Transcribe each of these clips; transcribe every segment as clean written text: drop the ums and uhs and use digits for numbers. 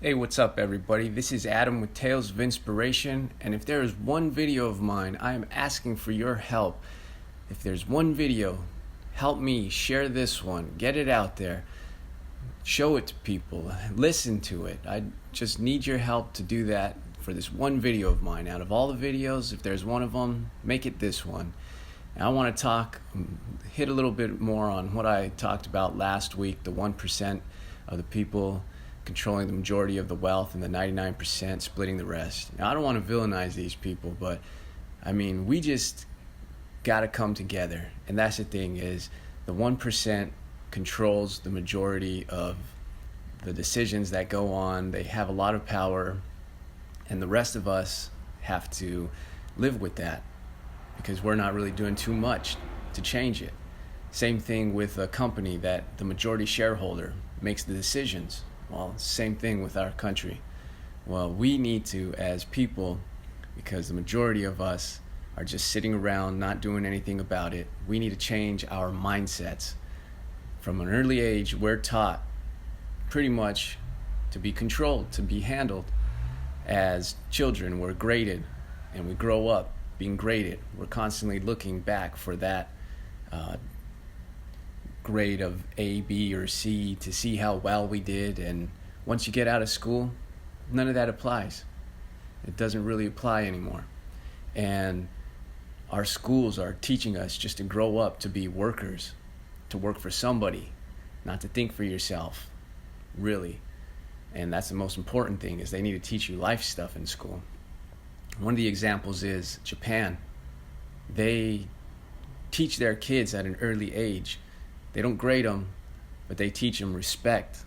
Hey, what's up, everybody? This is Adam with Tales of Inspiration, and if there is one video of mine, I am asking for your help. If there's one video, help me share this one, get it out there, show it to people, listen to it. I just need your help to do that for this one video of mine. Out of all the videos, if there's one of them, make it this one. And I want to hit a little bit more on what I talked about last week, the 1% of the people controlling the majority of the wealth and the 99% splitting the rest. Now, I don't want to villainize these people, but I mean, we just got to come together. And that's the thing, is the 1% controls the majority of the decisions that go on. They have a lot of power, and the rest of us have to live with that because we're not really doing too much to change it. Same thing with a company that the majority shareholder makes the decisions. Well, same thing with our country. Well, we need to, as people, because the majority of us are just sitting around not doing anything about it, we need to change our mindsets. From an early age, we're taught pretty much to be controlled, to be handled. As children, we're graded, and we grow up being graded. We're constantly looking back for that grade of A, B, or C to see how well we did. And once you get out of school, none of that applies. It doesn't really apply anymore. And our schools are teaching us just to grow up to be workers, to work for somebody, not to think for yourself, really. And that's the most important thing, is they need to teach you life stuff in school. One of the examples is Japan. They teach their kids at an early age. They don't grade them, but they teach them respect.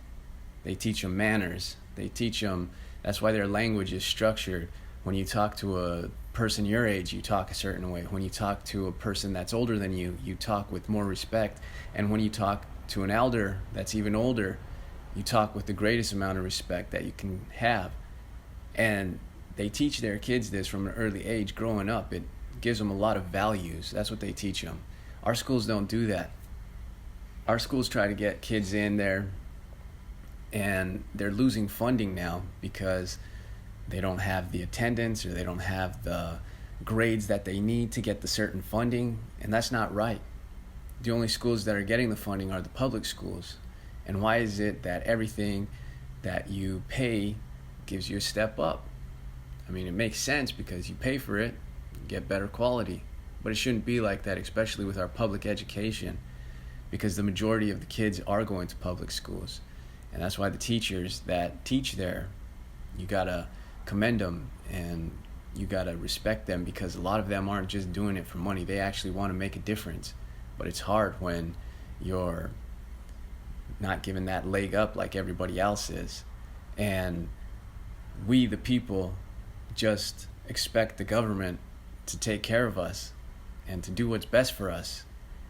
They teach them manners. They teach them, that's why their language is structured. When you talk to a person your age, you talk a certain way. When you talk to a person that's older than you, you talk with more respect. And when you talk to an elder that's even older, you talk with the greatest amount of respect that you can have. And they teach their kids this from an early age growing up. It gives them a lot of values. That's what they teach them. Our schools don't do that. Our schools try to get kids in there, and they're losing funding now because they don't have the attendance, or they don't have the grades that they need to get the certain funding, and that's not right. The only schools that are getting the funding are the public schools. And why is it that everything that you pay gives you a step up? I mean, it makes sense because you pay for it, you get better quality. But it shouldn't be like that, especially with our public education, because the majority of the kids are going to public schools. And that's why the teachers that teach there, you gotta commend them and you gotta respect them, because a lot of them aren't just doing it for money. They actually want to make a difference. But it's hard when you're not given that leg up like everybody else is. And we, the people, just expect the government to take care of us and to do what's best for us.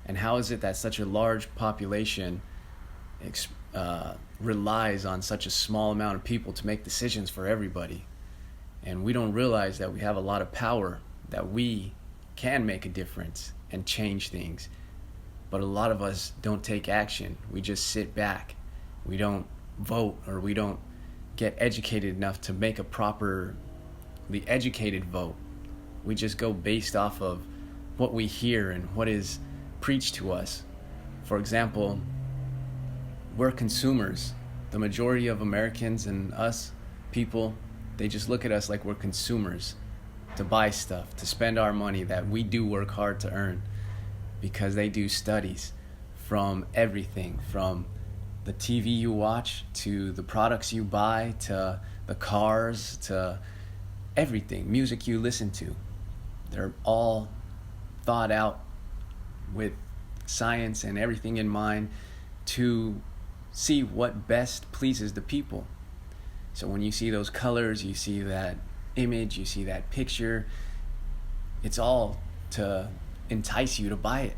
And how is it that such a large population relies on such a small amount of people to make decisions for everybody? And we don't realize that we have a lot of power, that we can make a difference and change things. But a lot of us don't take action. We just sit back. We don't vote, or we don't get educated enough to make a properly educated vote. We just go based off of what we hear and what is preached to us. For example, we're consumers. The majority of Americans and us people, they just look at us like we're consumers, to buy stuff, to spend our money that we do work hard to earn, because they do studies from everything, from the TV you watch to the products you buy to the cars to everything, music you listen to. They're all thought out with science and everything in mind to see what best pleases the people. So when you see those colors, you see that image, you see that picture, it's all to entice you to buy it.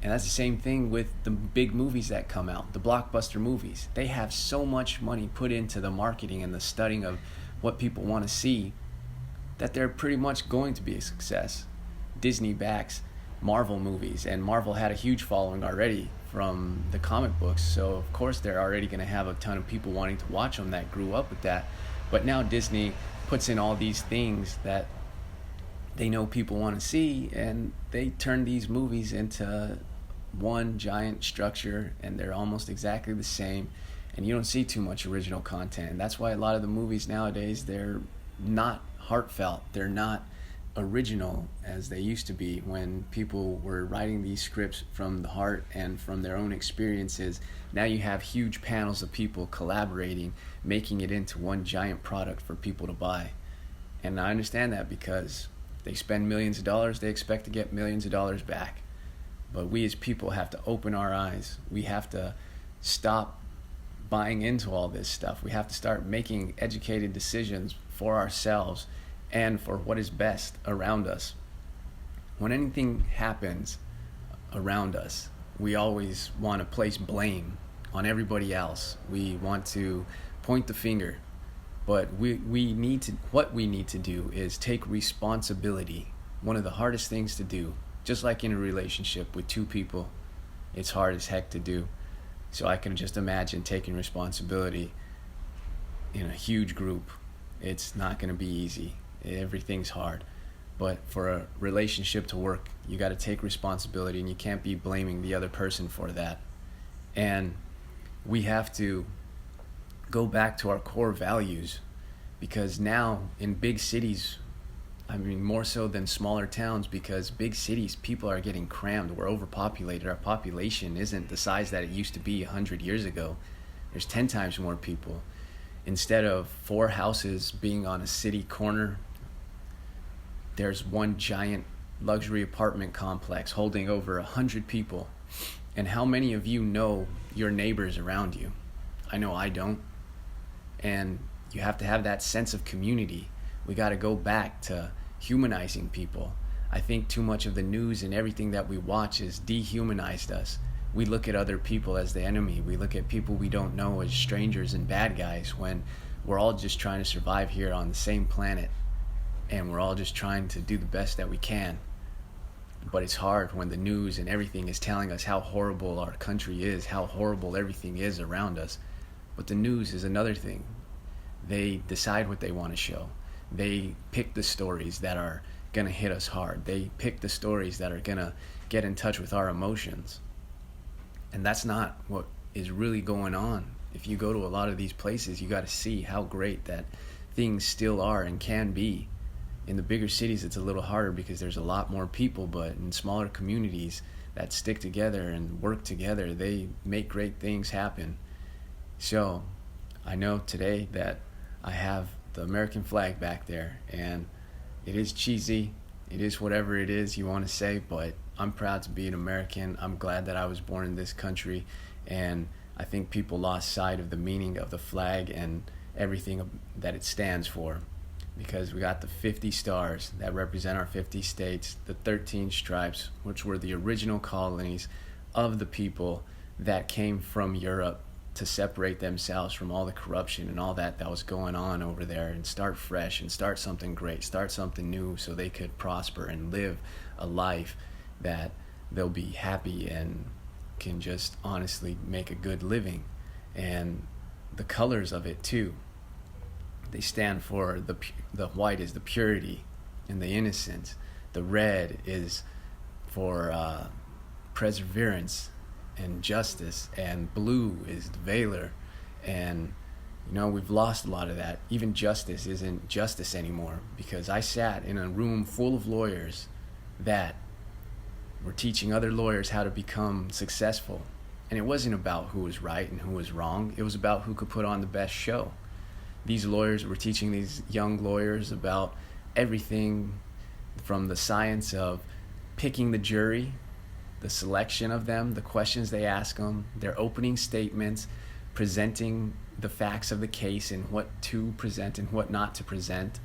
And that's the same thing with the big movies that come out, the blockbuster movies. They have so much money put into the marketing and the studying of what people want to see that they're pretty much going to be a success. Disney backs Marvel movies, and Marvel had a huge following already from the comic books. So of course they're already going to have a ton of people wanting to watch them that grew up with that. But now Disney puts in all these things that they know people want to see, and they turn these movies into one giant structure, and they're almost exactly the same, and you don't see too much original content. And that's why a lot of the movies nowadays, they're not heartfelt, they're not original as they used to be when people were writing these scripts from the heart and from their own experiences. Now you have huge panels of people collaborating, making it into one giant product for people to buy. And I understand that, because they spend millions of dollars, they expect to get millions of dollars back. But we as people have to open our eyes. We have to stop buying into all this stuff. We have to start making educated decisions for ourselves and for what is best around us. When anything happens around us, we always want to place blame on everybody else. We want to point the finger. But what we need to do is take responsibility. One of the hardest things to do, just like in a relationship with two people, it's hard as heck to do. So I can just imagine taking responsibility in a huge group. It's not going to be easy. Everything's hard. But for a relationship to work, you got to take responsibility, and you can't be blaming the other person for that. And we have to go back to our core values, because now in big cities, I mean more so than smaller towns, because big cities, people are getting crammed. We're overpopulated. Our population isn't the size that it used to be 100 years ago. There's 10 times more people. Instead of 4 houses being on a city corner, there's one giant luxury apartment complex holding over 100 people. And how many of you know your neighbors around you? I know I don't. And you have to have that sense of community. We got to go back to humanizing people. I think too much of the news and everything that we watch has dehumanized us. We look at other people as the enemy. We look at people we don't know as strangers and bad guys, when we're all just trying to survive here on the same planet, and we're all just trying to do the best that we can. But it's hard when the news and everything is telling us how horrible our country is, how horrible everything is around us. But the news is another thing. They decide what they want to show. They pick the stories that are going to hit us hard. They pick the stories that are going to get in touch with our emotions. And that's not what is really going on. If you go to a lot of these places, you got to see how great that things still are and can be. In the bigger cities, it's a little harder because there's a lot more people, but in smaller communities that stick together and work together, they make great things happen. So I know today that I have the American flag back there, and it is cheesy. It is whatever it is you want to say, but I'm proud to be an American. I'm glad that I was born in this country, and I think people lost sight of the meaning of the flag and everything that it stands for, because we got the 50 stars that represent our 50 states, the 13 stripes, which were the original colonies of the people that came from Europe to separate themselves from all the corruption and all that was going on over there, and start fresh and start something great, start something new, so they could prosper and live a life that they'll be happy and can just honestly make a good living. And the colors of it too, they stand for the white is the purity and the innocence. The red is for perseverance and justice, and blue is the valor. And we've lost a lot of that. Even justice isn't justice anymore, because I sat in a room full of lawyers that were teaching other lawyers how to become successful. And it wasn't about who was right and who was wrong. It was about who could put on the best show. These lawyers were teaching these young lawyers about everything from the science of picking the jury, the selection of them, the questions they ask them, their opening statements, presenting the facts of the case and what to present and what not to present,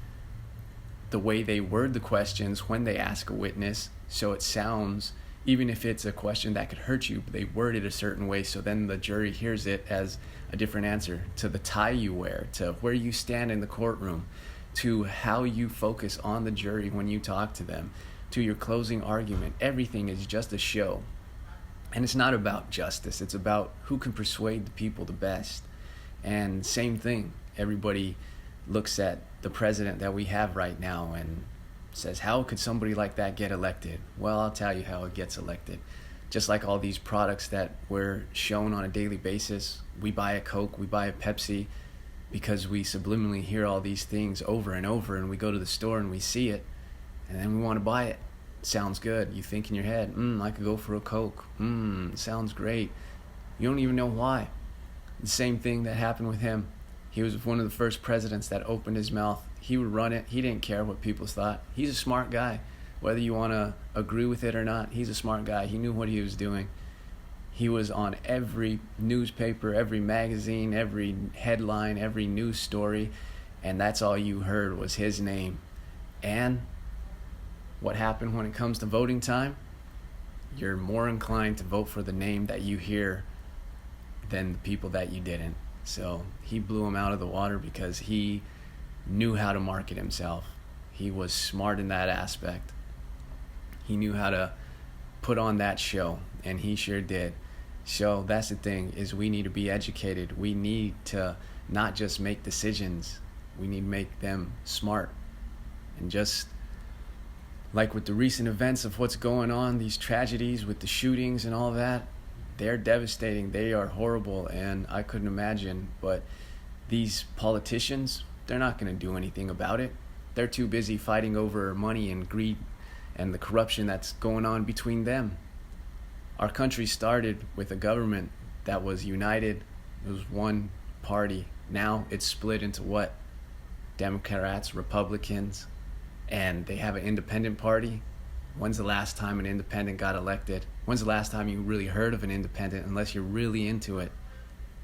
the way they word the questions when they ask a witness, so it sounds, even if it's a question that could hurt you, they word it a certain way so then the jury hears it as a different answer, to the tie you wear, to where you stand in the courtroom, to how you focus on the jury when you talk to them, to your closing argument. Everything is just a show. And it's not about justice. It's about who can persuade the people the best. And same thing. Everybody looks at the president that we have right now and says, how could somebody like that get elected? Well, I'll tell you how it gets elected. Just like all these products that we're shown on a daily basis, we buy a Coke, we buy a Pepsi, because we subliminally hear all these things over and over, and we go to the store and we see it, and then we want to buy it. Sounds good. You think in your head, I could go for a Coke. Sounds great. You don't even know why. The same thing that happened with him. He was one of the first presidents that opened his mouth. He would run it. He didn't care what people thought. He's a smart guy. Whether you want to agree with it or not, he's a smart guy. He knew what he was doing. He was on every newspaper, every magazine, every headline, every news story, and that's all you heard was his name. And what happened when it comes to voting time? You're more inclined to vote for the name that you hear than the people that you didn't. So he blew him out of the water because he knew how to market himself. He was smart in that aspect. He knew how to put on that show, and he sure did. So that's the thing, is we need to be educated. We need to not just make decisions. We need to make them smart. And just like with the recent events of what's going on, these tragedies with the shootings and all that, they're devastating. They are horrible, and I couldn't imagine. But these politicians, they're not going to do anything about it. They're too busy fighting over money and greed and the corruption that's going on between them. Our country started with a government that was united. It was one party. Now it's split into what? Democrats, Republicans, and they have an independent party. When's the last time an independent got elected? When's the last time you really heard of an independent, unless you're really into it?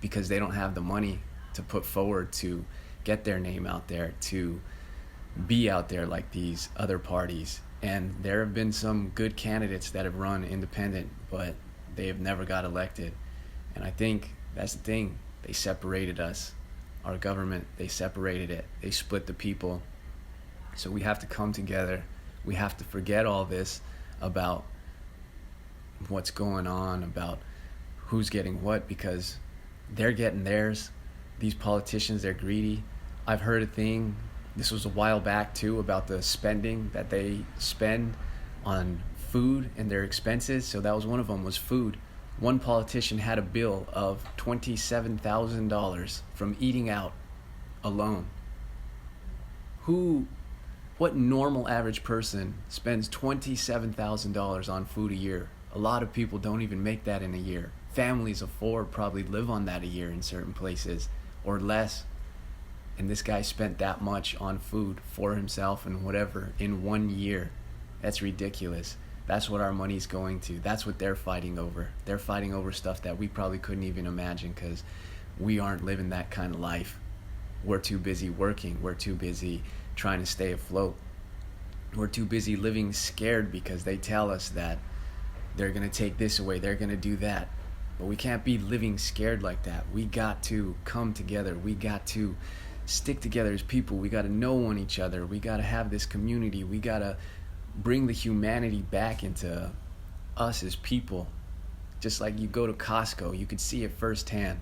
Because they don't have the money to put forward to get their name out there, to be out there like these other parties. And there have been some good candidates that have run independent, but they have never got elected. And I think that's the thing. They separated us. Our government, they separated it. They split the people. So we have to come together. We have to forget all this about what's going on, about who's getting what, because they're getting theirs. These politicians, they're greedy. I've heard a thing, this was a while back too, about the spending that they spend on food and their expenses. So that was one of them, was food. One politician had a bill of $27,000 from eating out alone. What normal average person spends $27,000 on food a year? A lot of people don't even make that in a year. Families of four probably live on that a year in certain places, or less. And this guy spent that much on food for himself and whatever in 1 year. That's ridiculous. That's what our money's going to. That's what they're fighting over. They're fighting over stuff that we probably couldn't even imagine, because we aren't living that kind of life. We're too busy working. We're too busy trying to stay afloat. We're too busy living scared because they tell us that they're going to take this away, they're going to do that. But we can't be living scared like that. We got to come together. We got to stick together as people. We got to know on each other. We got to have this community. We got to bring the humanity back into us as people. Just like you go to Costco, you could see it firsthand.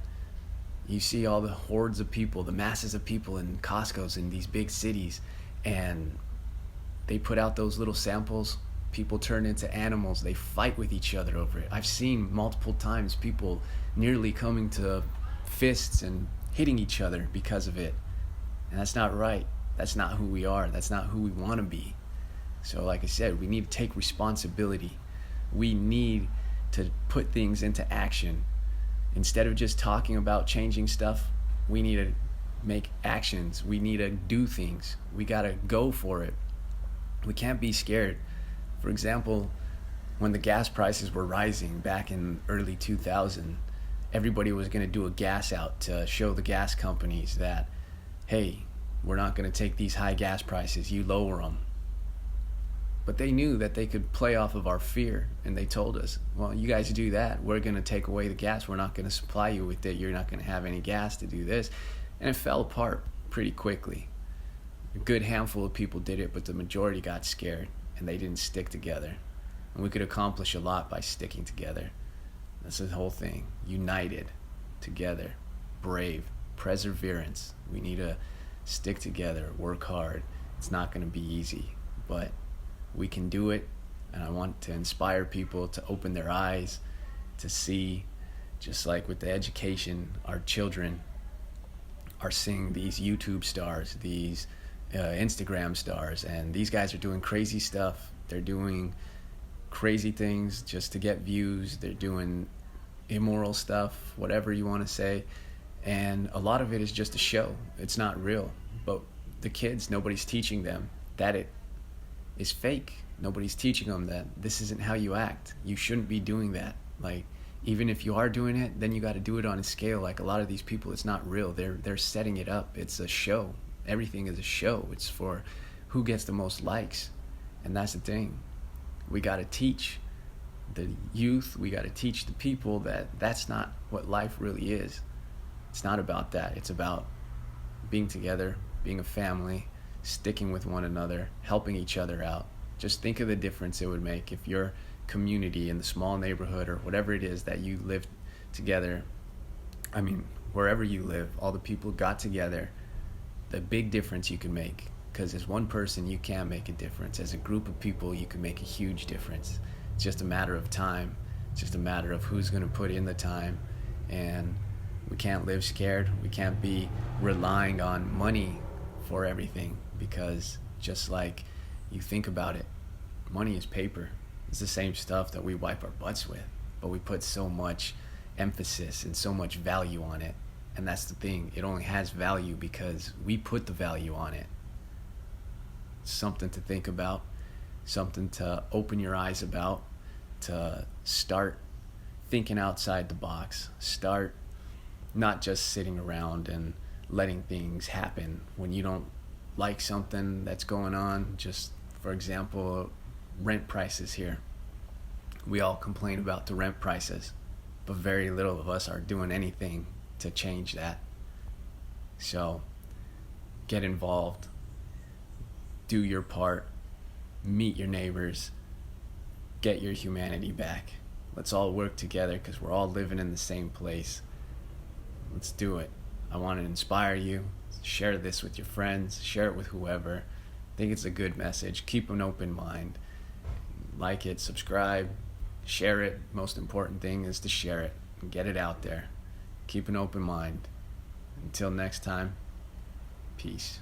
You see all the hordes of people, the masses of people in Costco's in these big cities, and they put out those little samples. People turn into animals. They fight with each other over it. I've seen multiple times people nearly coming to fists and hitting each other because of it. And that's not right. That's not who we are. That's not who we want to be. So like I said, we need to take responsibility. We need to put things into action. Instead of just talking about changing stuff, we need to make actions. We need to do things. We got to go for it. We can't be scared. For example, when the gas prices were rising back in early 2000, everybody was going to do a gas out to show the gas companies that, hey, we're not going to take these high gas prices, you lower them. But they knew that they could play off of our fear, and they told us, well, you guys do that, we're going to take away the gas, we're not going to supply you with it, you're not going to have any gas to do this. And it fell apart pretty quickly. A good handful of people did it, but the majority got scared, and they didn't stick together. And we could accomplish a lot by sticking together. That's the whole thing. United, together, brave, perseverance. We need to stick together, work hard. It's not going to be easy, but we can do it. And I want to inspire people to open their eyes, to see, just like with the education, our children are seeing these YouTube stars, these Instagram stars, and these guys are doing crazy stuff. They're doing crazy things just to get views. They're doing immoral stuff, whatever you want to say. And a lot of it is just a show. It's not real. But the kids, nobody's teaching them that it is fake. Nobody's teaching them that this isn't how you act. You shouldn't be doing that. Like, even if you are doing it, then you got to do it on a scale. Like a lot of these people, it's not real. They're setting it up. It's a show. Everything is a show. It's for who gets the most likes. And that's the thing. We got to teach the youth, we got to teach the people that that's not what life really is. It's not about that. It's about being together, being a family, sticking with one another, helping each other out. Just think of the difference it would make if your community in the small neighborhood or whatever it is that you live together, I mean, wherever you live, all the people got together, the big difference you can make. Because as one person, you can make a difference. As a group of people, you can make a huge difference. It's just a matter of time. It's just a matter of who's going to put in the time. And we can't live scared. We can't be relying on money for everything, because just like you think about it, money is paper. It's the same stuff that we wipe our butts with, but we put so much emphasis and so much value on it. And that's the thing. It only has value because we put the value on it. Something to think about, something to open your eyes about, to start thinking outside the box, start not just sitting around and letting things happen when you don't like something that's going on. Just for example, rent prices here. We all complain about the rent prices, but very little of us are doing anything to change that. So get involved. Do your part, meet your neighbors, get your humanity back. Let's all work together because we're all living in the same place. Let's do it. I want to inspire you. Share this with your friends, share it with whoever. I think it's a good message. Keep an open mind. Like it, subscribe, share it. Most important thing is to share it and get it out there. Keep an open mind. Until next time, peace.